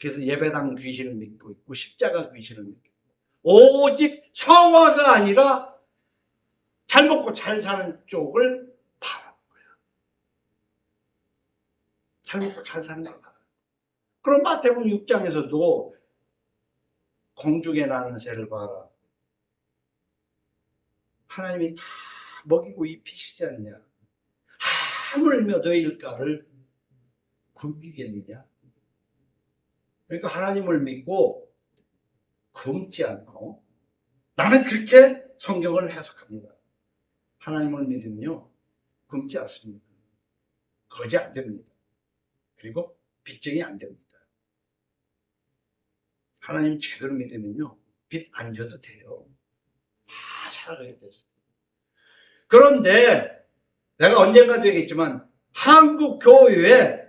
그래서 예배당 귀신을 믿고 있고 십자가 귀신을 믿고 있고, 오직 성화가 아니라 잘 먹고 잘 사는 쪽을 바라는 거예요. 잘 먹고 잘 사는 걸 바라는 거예요. 그럼 마태복음 6장에서도 공중에 나는 새를 봐라. 하나님이 다 먹이고 입히시지 않냐. 하물며 너희 일가를 굶기겠느냐. 그러니까 하나님을 믿고 굶지 않고, 나는 그렇게 성경을 해석합니다. 하나님을 믿으면요 굶지 않습니다. 거지 안 됩니다. 그리고 빚쟁이 안 됩니다. 하나님 제대로 믿으면요 빚 안 져도 돼요. 다 살아가게 됐어요. 그런데 내가 언젠가도 얘기했지만 한국 교회에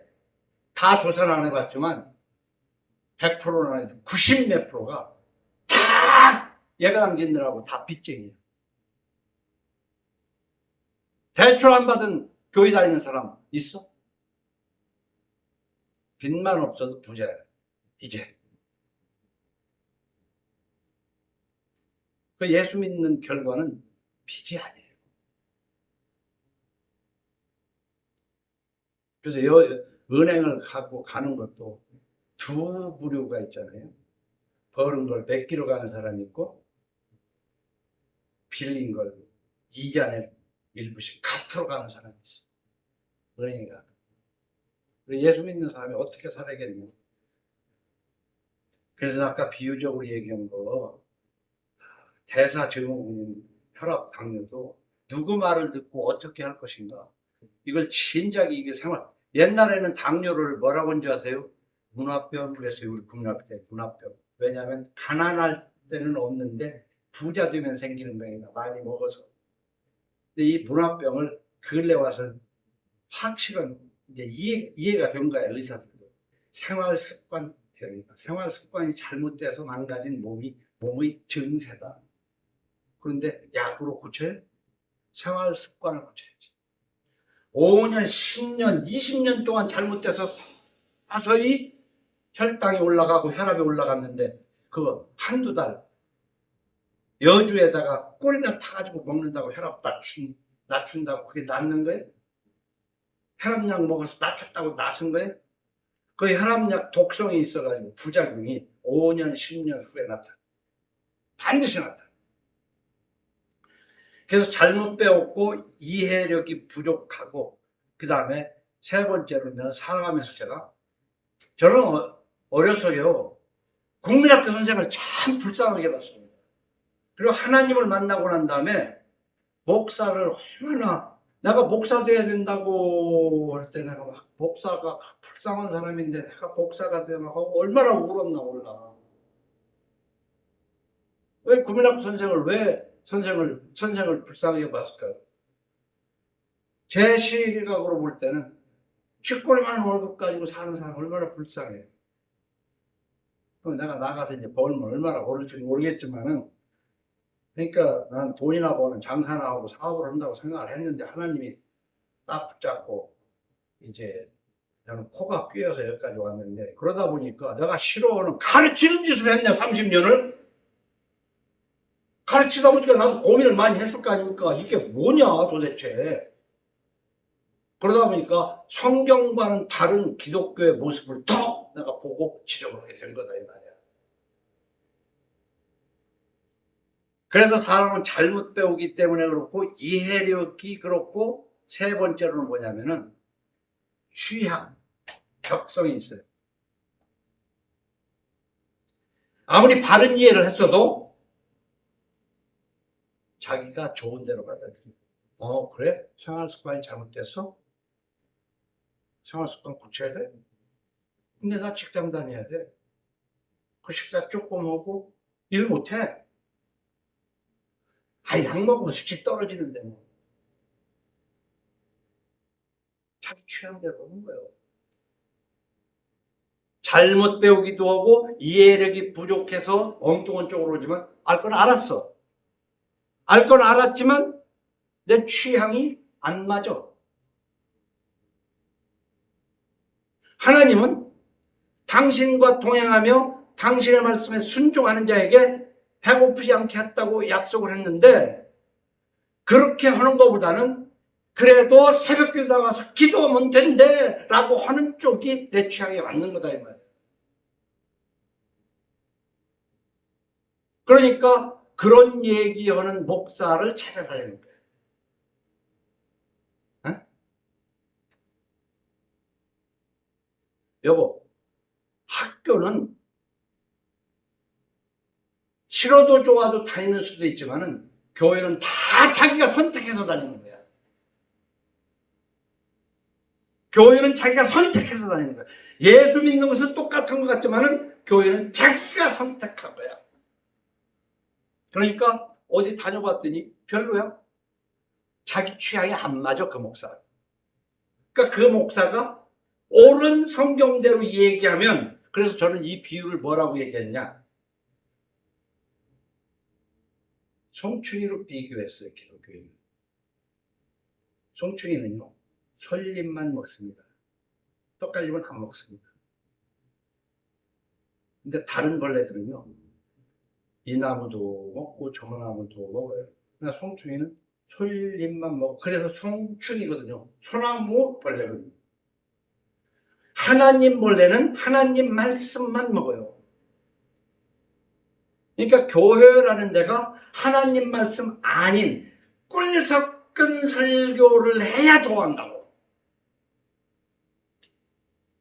다 조사를 안 해봤지만 100%는 아니고 90 몇 프로가 다 예배당진들하고 다 빚쟁이에요. 대출 안 받은 교회 다니는 사람 있어? 빚만 없어도 부자야 이제. 그 예수 믿는 결과는 빚이 아니에요. 그래서 은행을 갖고 가는 것도 두 부류가 있잖아요. 벌은 걸 맡기러 가는 사람이 있고 빌린 걸 이자에 일부씩 갚으러 가는 사람이 있어. 은행에 가. 예수 믿는 사람이 어떻게 살아야겠냐. 그래서 아까 비유적으로 얘기한 거 대사증후군인 혈압, 당뇨도 누구 말을 듣고 어떻게 할 것인가. 이걸 진작에 이게 생활. 옛날에는 당뇨를 뭐라고 한지 아세요? 문화병 그랬어요. 우리 국민학교 때 문화병. 왜냐하면 가난할 때는 없는데 부자 되면 생기는 병이다. 많이 먹어서. 근데 이 문화병을 근래 와서 확실한 이제 이해가 된 거예요. 의사들도. 생활 습관 병이다. 생활 습관이 잘못돼서 망가진 몸의 증세다. 그런데 약으로 고쳐요? 생활 습관을 고쳐야지. 5년, 10년, 20년 동안 잘못돼서 서서히 혈당이 올라가고 혈압이 올라갔는데 그거 한두 달 여주에다가 꿀이나 타가지고 먹는다고 혈압 낮춘다고 그게 낫는 거예요? 혈압약 먹어서 낮췄다고 낫은 거예요? 그 혈압약 독성이 있어가지고 부작용이 5년, 10년 후에 나타나. 반드시 나타나. 그래서 잘못 배웠고 이해력이 부족하고 그 다음에 세 번째로는 살아가면서 저는 어려서요 국민학교 선생을 참 불쌍하게 봤습니다. 그리고 하나님을 만나고 난 다음에 목사를 얼마나 내가 목사 돼야 된다고 할 때 내가 막 목사가 불쌍한 사람인데 내가 목사가 되고 얼마나 울었나 몰라. 왜 국민학교 선생을 왜 선생을 불쌍하게 봤을까요? 제 시각으로 볼 때는 쥐꼬리만 월급 가지고 사는 사람 얼마나 불쌍해요. 그럼 내가 나가서 이제 벌면 얼마나 벌을지 모르겠지만은, 그러니까 난 돈이나 버는 장사나 하고 사업을 한다고 생각을 했는데 하나님이 딱 붙잡고 이제 저는 코가 꿰어서 여기까지 왔는데, 그러다 보니까 내가 싫어하는 가르치는 짓을 했네. 30년을 가르치다 보니까 나도 고민을 많이 했을 거 아닙니까? 이게 뭐냐 도대체. 그러다 보니까 성경과는 다른 기독교의 모습을 더 내가 보고 지적을 하게 된 거다 이 말이야. 그래서 사람은 잘못 배우기 때문에 그렇고 이해력이 그렇고, 세 번째로는 뭐냐면은 취향, 격성이 있어요. 아무리 바른 이해를 했어도 자기가 좋은 대로 받아들여. 그래? 생활 습관이 잘못됐어? 생활 습관 고쳐야 돼? 근데 나 직장 다녀야 돼. 그 식사 조금 하고 일 못해. 약 먹으면 수치 떨어지는데 뭐. 자기 취향대로 하는 거예요. 잘못 배우기도 하고 이해력이 부족해서 엉뚱한 쪽으로 오지만 알 건 알았어. 알 건 알았지만 내 취향이 안 맞아. 하나님은 당신과 동행하며 당신의 말씀에 순종하는 자에게 배고프지 않게 했다고 약속을 했는데, 그렇게 하는 것보다는 그래도 새벽기도 나가서 기도하면 된대 라고 하는 쪽이 내 취향에 맞는 거다 이 말이에요. 그러니까 그런 얘기하는 목사를 찾아다니는 거예요. 어? 여보, 학교는 싫어도 좋아도 다니는 수도 있지만은 교회는 다 자기가 선택해서 다니는 거야. 교회는 자기가 선택해서 다니는 거야. 예수 믿는 것은 똑같은 것 같지만은 교회는 자기가 선택한 거야. 그러니까 어디 다녀봤더니 별로야. 자기 취향이 안 맞아, 그 목사. 그러니까 그 목사가 옳은 성경대로 얘기하면, 그래서 저는 이 비유를 뭐라고 얘기했냐. 송충이로 비교했어요, 기독교인은. 송충이는요, 솔잎만 먹습니다. 떡갈비는 안 먹습니다. 근데 다른 벌레들은요, 이 나무도 먹고 저 나무도 먹어요. 그러나 송충이는 솔잎만 먹고, 그래서 송충이거든요. 소나무 벌레거든요. 하나님 벌레는 하나님 말씀만 먹어요. 그러니까 교회라는 데가 하나님 말씀 아닌 꿀 섞은 설교를 해야 좋아한다고.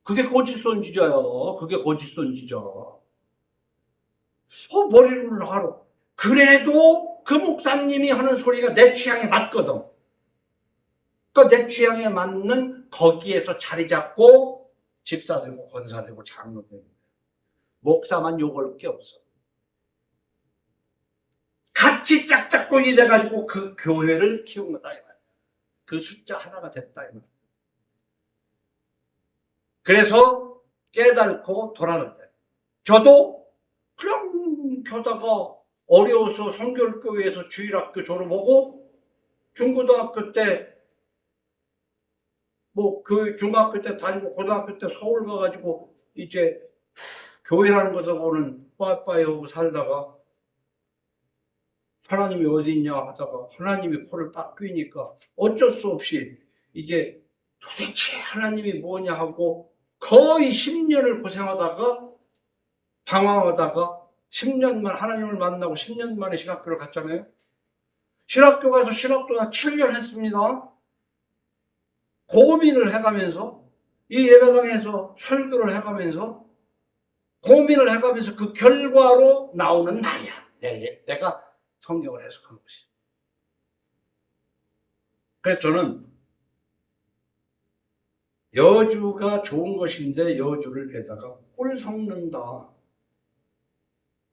그게 고집손지죠. 그게 고집손지죠. 머리를 하러. 그래도 그 목사님이 하는 소리가 내 취향에 맞거든. 그러니까 내 취향에 맞는 거기에서 자리 잡고 집사 되고 권사 되고 장로 되고. 목사만 욕할 게 없어. 같이 짝짝꿍이 돼가지고 그 교회를 키운 거다. 그 숫자 하나가 됐다. 그래서 깨닫고 돌아간다. 저도 그냥 교다가 어려워서 성결교회에서 주일학교 졸업하고 중고등학교 때 뭐 중학교 때 다니고 고등학교 때 서울 가가지고 이제 교회라는 것을 보는 빠빠이하고 살다가 하나님이 어디 있냐 하다가 하나님이 코를 딱 뀌니까 어쩔 수 없이 이제 도대체 하나님이 뭐냐 하고 거의 10년을 고생하다가 방황하다가 10년만 하나님을 만나고 10년 만에 신학교를 갔잖아요. 신학교 가서 신학도 한 7년 했습니다. 고민을 해가면서 이 예배당에서 설교를 해가면서 고민을 해가면서 그 결과로 나오는 말이야. 내가 성경을 해석한 것이. 그래서 저는 여주가 좋은 것인데 여주를 게다가 꿀 섞는다.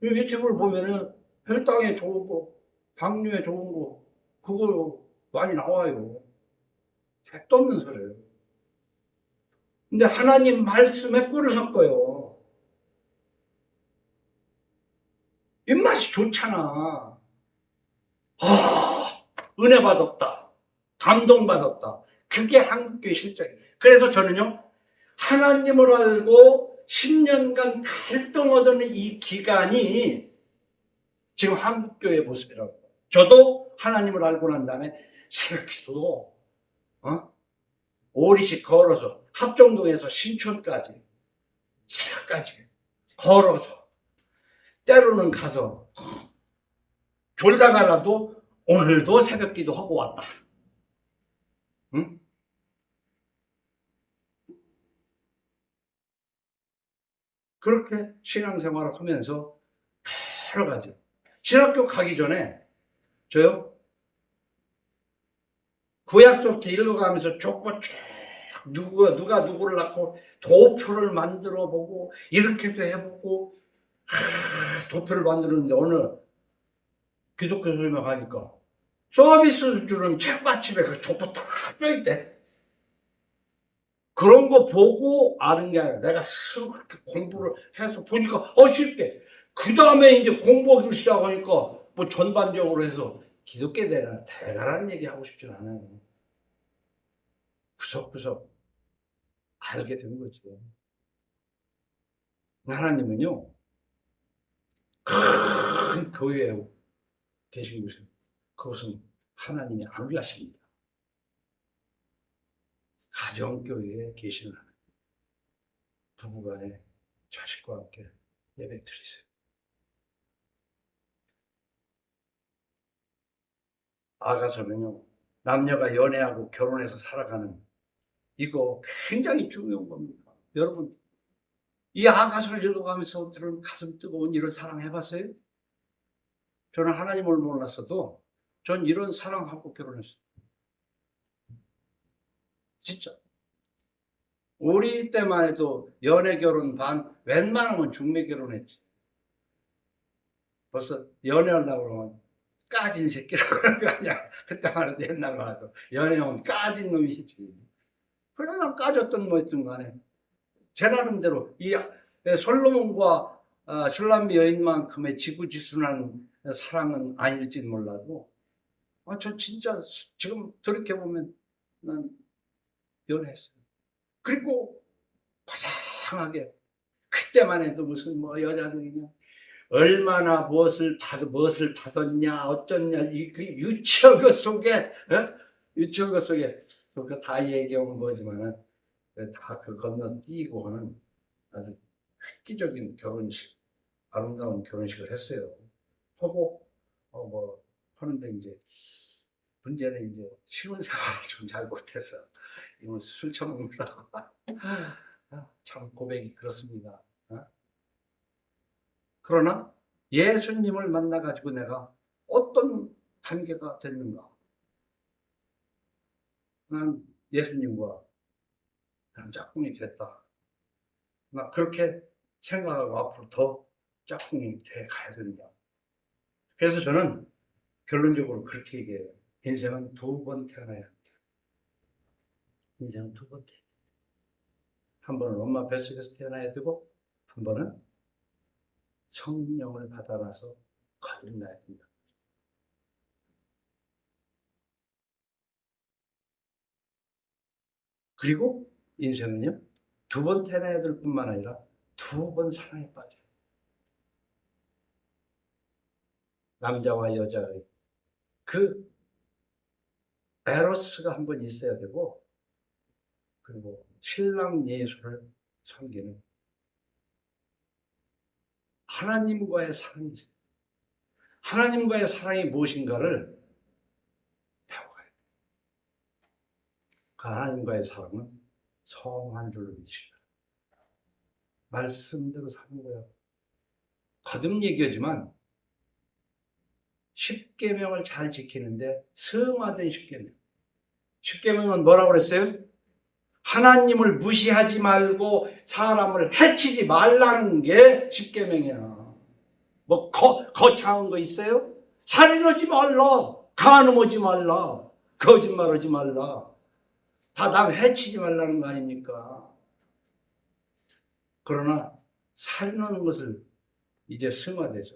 유튜브를 보면은 혈당에 좋은 거, 당뇨에 좋은 거, 그거 많이 나와요. 택도 없는 소리예요. 근데 하나님 말씀에 꿀을 섞어요. 입맛이 좋잖아. 은혜 받았다. 감동 받았다. 그게 한국교회 실정이에요. 그래서 저는요, 하나님을 알고 10년간 갈등하던 이 기간이 지금 한국교회 모습이라고. 저도 하나님을 알고 난 다음에 새벽 기도, 오리씩 걸어서 합정동에서 신촌까지 새벽까지 걸어서 때로는 가서 졸다가라도 오늘도 새벽 기도하고 왔다. 응? 그렇게 신앙생활을 하면서 여러 가지. 신학교 가기 전에 저요 구약서부터 읽어가면서 쭉 누가 누구를 낳고 도표를 만들어 보고 이렇게도 해보고 도표를 만드는데 어느 기독교 설명 하니까 서비스 주는 책받침에 그 족보 다 껴있대. 그런 거 보고 아는 게 아니라 내가 스스로 그렇게 공부를 해서 보니까 쉽게. 그 다음에 이제 공부하기 시작하니까 뭐 전반적으로 해서 기독교에 대한 대단한 얘기 하고 싶진 않아요. 구석구석 알게 된 거죠. 하나님은요, 큰 교회에 계신 곳이에요. 그것은 하나님이 안 가십니다. 가정교회에 계시는 하나님, 부부간에 자식과 함께 예배 드리세요. 아가서는요, 남녀가 연애하고 결혼해서 살아가는 이거 굉장히 중요한 겁니다. 여러분, 이 아가서를 읽어가면서 들은 가슴 뜨거운 이런 사랑 해봤어요? 저는 하나님을 몰랐어도 전 이런 사랑하고 결혼했어요. 진짜. 우리 때만 해도 연애 결혼 반, 웬만하면 중매 결혼했지. 벌써 연애하려고 그러면 까진 새끼라고 그러는 거 아니야. 그때만 해도 옛날만 해도 연애하면 까진 놈이지. 그래, 난 까졌던 뭐였든 간에 제 나름대로 이 솔로몬과 슐람비 여인만큼의 지구지순한 사랑은 아닐지는 몰라도 저 진짜 지금 돌이켜보면 난 연애했어요. 그리고 고상하게 그때만 해도 무슨 뭐 여자들이냐 얼마나 무엇을 받았냐 어쩌냐 그 유치어거 속에 유치어거 속에 그 다 얘기하면 뭐지만은 다 그 건너뛰고 하는 아주 획기적인 결혼식, 아름다운 결혼식을 했어요. 하고 뭐 하는데 이제 문제는 이제 신혼생활이 좀 잘 못해서 이건 술 처먹느라 참 고백이 그렇습니다. 그러나 예수님을 만나가지고 내가 어떤 단계가 됐는가? 난 예수님과 난 짝꿍이 됐다. 나 그렇게 생각하고 앞으로 더 짝꿍이 돼 가야 된다. 그래서 저는 결론적으로 그렇게 얘기해요. 인생은 2번 태어나야 합니다. 인생은 2번 태어나야. 한 번은 엄마 뱃속에서 태어나야 되고 한 번은 성령을 받아나서 거듭나야 된다. 그리고 인생은요 2번 태어나야 될 뿐만 아니라 2번 사랑에 빠져요. 남자와 여자의 그 에로스가 한 번 있어야 되고 그리고 신랑 예수를 섬기는 하나님과의 사랑이 있어요. 하나님과의 사랑이 무엇인가를 배워가야 돼요. 그 하나님과의 사랑은 성한 줄로 믿으시라. 말씀대로 사는 거예요. 거듭 얘기하지만 10계명을 잘 지키는데 승화된 10계명. 10계명은 뭐라고 그랬어요? 하나님을 무시하지 말고 사람을 해치지 말라는 게 10계명이야. 뭐 거창한 거 있어요? 살인하지 말라, 간음하지 말라, 거짓말하지 말라. 다 남 해치지 말라는 거 아닙니까? 그러나 살인하는 것을 이제 승화돼서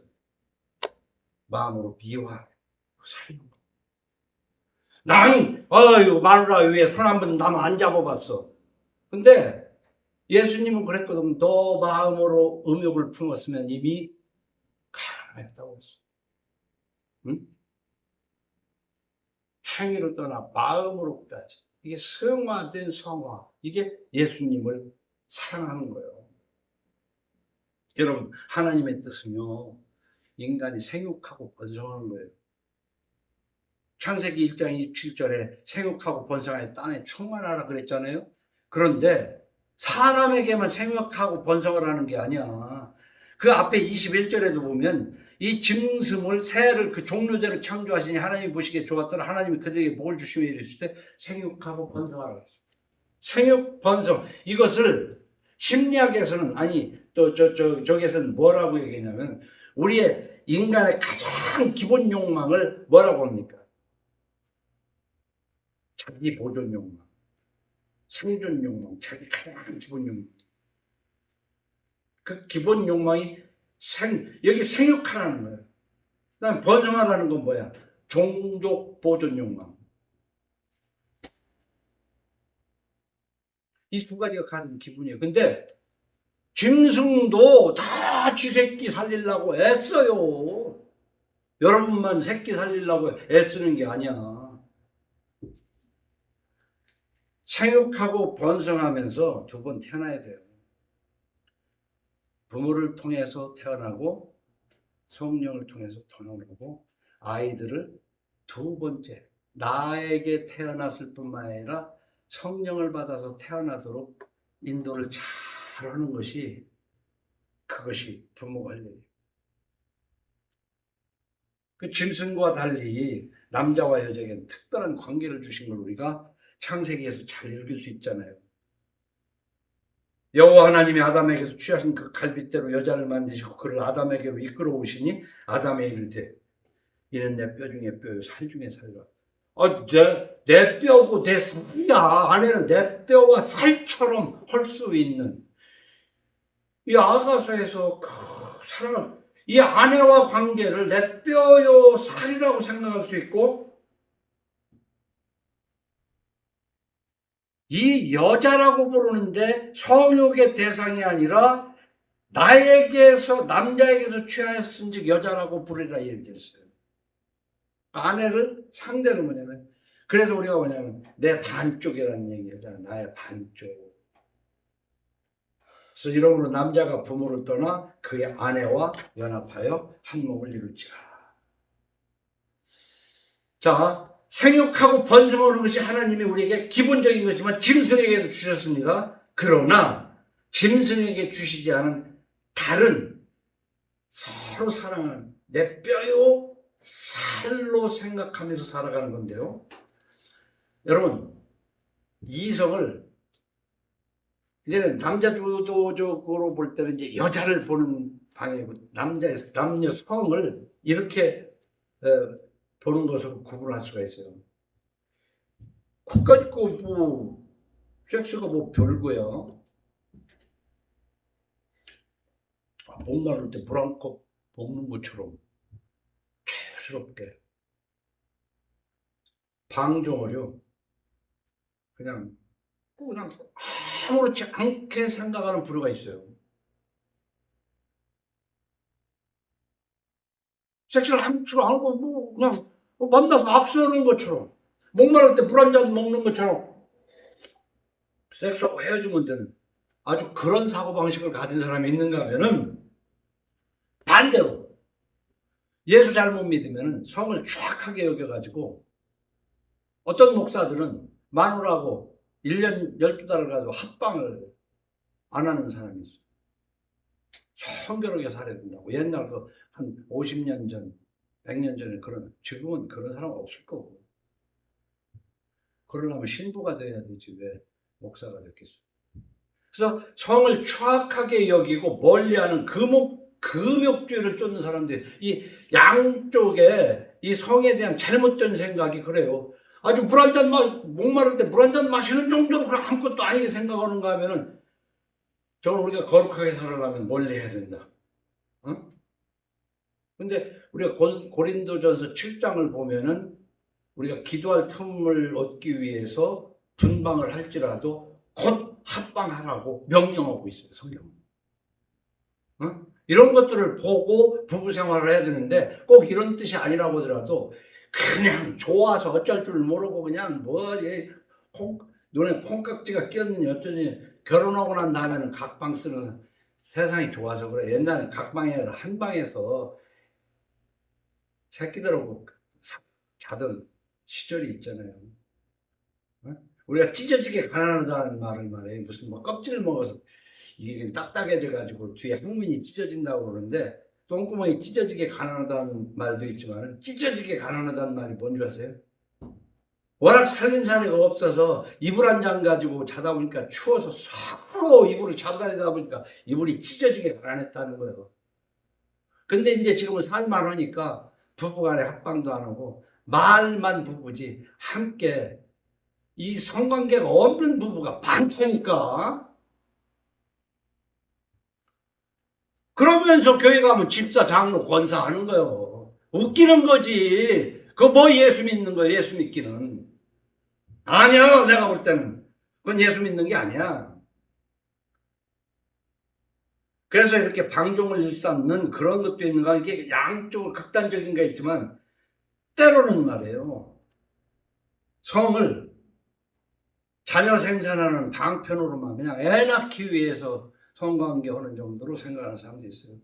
마음으로 미워하고 살인하는 거. 난 마누라 위에 손 한 번 남 안 잡아봤어. 근데 예수님은 그랬거든. 너 마음으로 음욕을 품었으면 이미 가난했다고 했어. 응? 행위를 떠나 마음으로까지. 이게 승화된 성화. 이게 예수님을 사랑하는 거예요. 여러분, 하나님의 뜻은요, 인간이 생육하고 번성하는 거예요. 창세기 1장 27절에 생육하고 번성하여 땅에 충만하라 그랬잖아요. 그런데 사람에게만 생육하고 번성을 하는 게 아니야. 그 앞에 21절에도 보면 이 짐승을 새를 그 종류대로 창조하시니 하나님이 보시기에 좋았더라. 하나님이 그들에게 복을 주시며 이르실 때 생육하고 번성하라 그랬어요. 생육 번성 이것을 심리학에서는 아니 또 저기에서는 뭐라고 얘기하냐면 우리의 인간의 가장 기본 욕망을 뭐라고 합니까? 자기 보존 욕망, 생존 욕망, 자기 가장 기본 욕망. 그 기본 욕망이 여기 생육하라는 거예요. 그다음 번성하라는 건 뭐야? 종족 보존 욕망. 이 두 가지가 가진 기분이에요. 근데 짐승도 다 쥐새끼 살리려고 애써요. 여러분만 새끼 살리려고 애쓰는 게 아니야. 생육하고 번성하면서 두 번 태어나야 돼요. 부모를 통해서 태어나고 성령을 통해서 태어나고 아이들을 두 번째 나에게 태어났을 뿐만 아니라 성령을 받아서 태어나도록 인도를 잘 하는 것이 그것이 부모가 할 일이에요. 그 짐승과 달리 남자와 여자에게는 특별한 관계를 주신 걸 우리가 창세기에서 잘 읽을 수 있잖아요. 여호와 하나님이 아담에게서 취하신 그 갈빗대로 여자를 만드시고 그를 아담에게로 이끌어 오시니 아담에 이르되 이는 내 뼈 중에 뼈요 살 중에 살이라. 내 뼈고 내 살이야. 아내는 내 뼈와 살처럼 할 수 있는 이 아가서에서 그 사랑을 이 아내와 관계를 내 뼈요 살이라고 생각할 수 있고 이 여자라고 부르는데 성욕의 대상이 아니라 나에게서 남자에게서 취하였은즉 여자라고 부르리라 얘기했어요. 아내를 상대로 뭐냐면 그래서 우리가 뭐냐면 내 반쪽이라는 얘기잖아. 나의 반쪽. 그래서 이러므로 남자가 부모를 떠나 그의 아내와 연합하여 한 몸을 이룰지라. 자, 생육하고 번성하는 것이 하나님이 우리에게 기본적인 것이지만 짐승에게도 주셨습니다. 그러나 짐승에게 주시지 않은 다른 서로 사랑하는 내 뼈요 살로 생각하면서 살아가는 건데요. 여러분, 이성을 이제는 남자 주도적으로 볼 때는 이제 여자를 보는 방향이고 남녀 성을 이렇게 보는 것으로 구분할 수가 있어요. 코까지 고 섹스가 별거야. 목 마를 때 물 한 컵 먹는 것처럼 죄스럽게 방종을요 그냥 아무렇지 않게 생각하는 부류가 있어요. 섹스를 함부로 하고 그냥 만나서 악수하는 것처럼 목마를 때 물 한 잔 먹는 것처럼 섹스하고 헤어지면 되는 아주 그런 사고방식을 가진 사람이 있는가 하면은 반대로 예수 잘못 믿으면 성을 추악하게 여겨가지고 어떤 목사들은 마누라하고 1년 12달을 가지고 합방을 안 하는 사람이 있어요. 성결하게 살아야 된다고. 옛날 한 50년 전, 100년 전에 지금은 그런 사람 없을 거고. 그러려면 신부가 돼야 되지 왜 목사가 됐겠어. 그래서 성을 추악하게 여기고 멀리하는 금욕주의를 쫓는 사람들이 이 양쪽에 이 성에 대한 잘못된 생각이 그래요. 아주 물 한 잔 목마를 때 물 한 잔 마시는 정도로 아무것도 아니게 생각하는가 하면은 저는 우리가 거룩하게 살아가면 멀리 해야 된다. 어? 근데 우리가 고린도전서 7장을 보면은 우리가 기도할 틈을 얻기 위해서 분방을 할지라도 곧 합방하라고 명령하고 있어요, 성경은. 어? 이런 것들을 보고 부부 생활을 해야 되는데 꼭 이런 뜻이 아니라고 하더라도 그냥 좋아서 어쩔 줄 모르고 그냥 눈에 콩깍지가 끼었느니 어쩌니 결혼하고 난 다음에는 각방 쓰는 세상이 좋아서 그래. 옛날에는 각방이 아니라 한 방에서 새끼들하고 자던 시절이 있잖아요. 어? 우리가 찢어지게 가난하다는 말을 말해. 무슨 껍질을 먹어서 이게 딱딱해져 가지고 뒤에 항문이 찢어진다고 그러는데 똥구멍이 찢어지게 가난하다는 말도 있지만 찢어지게 가난하다는 말이 뭔지 아세요? 워낙 살림살이가 없어서 이불 한 장 가지고 자다 보니까 추워서 서로 이불을 자고 다니다 보니까 이불이 찢어지게 가난했다는 거예요. 근데 이제 지금은 살만 하니까 부부간에 합방도 안 하고 말만 부부지 함께 이 성관계가 없는 부부가 많다니까. 그러면서 교회 가면 집사, 장로, 권사 하는 거예요. 웃기는 거지. 그거 뭐 예수 믿는 거예요, 예수 믿기는. 아니야, 내가 볼 때는. 그건 예수 믿는 게 아니야. 그래서 이렇게 방종을 일삼는 그런 것도 있는가, 이게 양쪽으로 극단적인 게 있지만, 때로는 말이에요, 성을 자녀 생산하는 방편으로만 그냥 애 낳기 위해서 성관계하는 정도로 생각하는 사람도 있어요.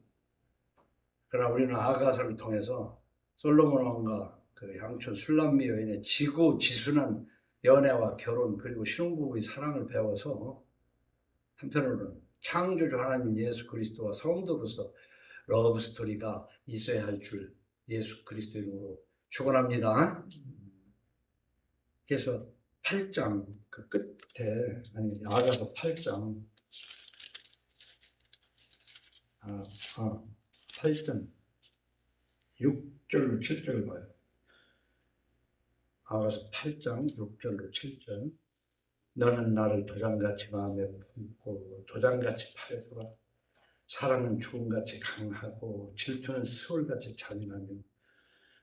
그러나 우리는 아가서를 통해서 솔로몬 왕과 그 양촌 술람미 여인의 지고지순한 연애와 결혼, 그리고 신혼부부의 사랑을 배워서 한편으로는 창조주 하나님 예수 그리스도와 성도로서 러브 스토리가 있어야 할 줄 예수 그리스도 이름으로 축원합니다. 그래서 8장 그 끝에, 아니 아가서 8장 8장 6절로 7절 봐요. 아가서 8장 6절로 7절. 너는 나를 도장같이 마음에 품고 도장같이 팔에 돌아. 사랑은 죽음같이 강하고 질투는 수월같이 잔인하며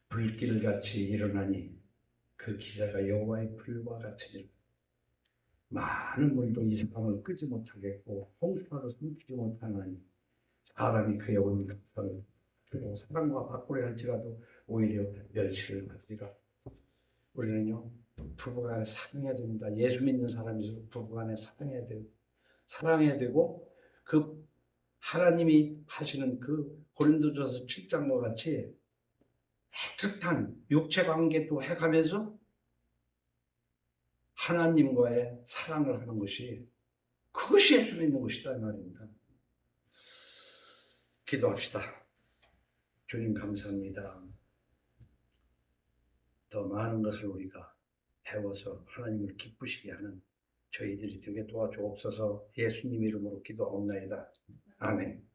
불길같이 일어나니 그 기사가 여호와의 불과 같으니라. 많은 물도 이 사람을 끄지 못하겠고 홍수로 숨기지 못하나니 사람이 그의 온 감사를 그리고 사랑과 바꾸려 할지라도 오히려 멸시를 받으리라. 우리는요, 부부간에 사랑해야 됩니다. 예수 믿는 사람일수록 부부간에 사랑해야 돼요. 사랑해야 되고, 그 하나님이 하시는 그 고린도전서 7장과 같이 애틋한 육체 관계도 해가면서 하나님과의 사랑을 하는 것이, 그것이 예수 믿는 것이다 이 말입니다. 기도합시다. 주님 감사합니다. 더 많은 것을 우리가 배워서 하나님을 기쁘시게 하는 저희들이 되게 도와주옵소서. 예수님 이름으로 기도하옵나이다. 아멘.